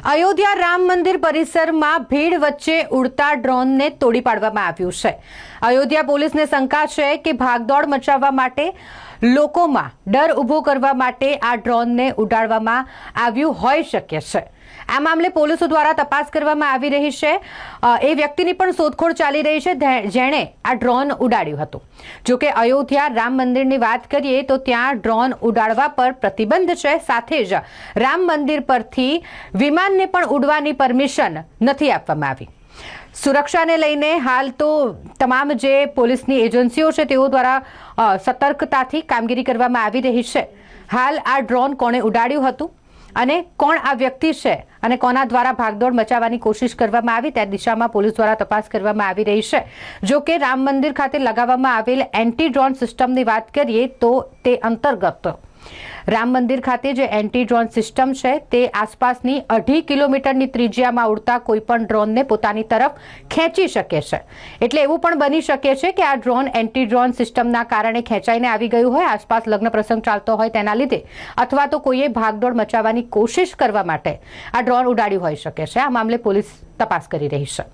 અયોધ્યા રામ મંદિર પરિસરમાં ભીડ વચ્ચે ઉડતા ડ્રોનને તોડી પાડવામાં આવ્યું છે। અયોધ્યા પોલીસને શંકા છે કે ભાગદોડ મચાવવા માટે લોકોમાં ડર ઊભો કરવા માટે આ ડ્રોનને ઉડાડવામાં આવ્યું હોઈ શકે છે। આ મામલે પોલીસો દ્વારા તપાસ કરવામાં આવી રહી છે। એ વ્યક્તિની પણ શોધખોળ ચાલી રહી છે જેણે આ ડ્રોન ઉડાડ્યું હતું। જો કે અયોધ્યા રામ મંદિરની વાત કરીએ તો ત્યાં ડ્રોન ઉડાડવા પર પ્રતિબંધ છે, સાથે જ રામ મંદિર પરથી વિમાનને પણ ઉડવાની પરમિશન નથી આપવામાં આવી। સુરક્ષાને લઈને હાલ તો તમામ જે પોલીસની એજન્સીઓ છે તેઓ દ્વારા સતર્કતાથી કામગીરી કરવામાં આવી રહી છે। હાલ આ ડ્રોન કોણે ઉડાડ્યું હતું અને કોણ આ વ્યક્તિ છે અને કોના દ્વારા ભાગદોડ મચાવવાની કોશિશ કરવામાં આવી તે દિશામાં પોલીસ દ્વારા તપાસ કરવામાં આવી રહી છે। જો કે રામ મંદિર ખાતે લગાવવામાં આવેલ એન્ટી ડ્રોન સિસ્ટમની વાત કરીએ તો તે અંતર્ગત રામ મંદિર ખાતે જે એન્ટી ડ્રોન સિસ્ટમ છે તે આસપાસની 2.5 કિલોમીટરની ત્રિજ્યામાં ઉડતા કોઈપણ ડ્રોનને પોતાની તરફ ખેંચી શકે છે। એટલે એવું પણ બની શકે છે કે આ ડ્રોન એન્ટી ડ્રોન સિસ્ટમના કારણે ખેંચાઈને આવી ગયું હોય, આસપાસ લગ્ન પ્રસંગ ચાલતો હોય તેના લીધે, અથવા તો કોઈએ ભાગદોડ મચાવવાની કોશિશ કરવા માટે આ ડ્રોન ઉડાડ્યું હોઈ શકે છે। આ મામલે પોલીસ તપાસ કરી રહી છે।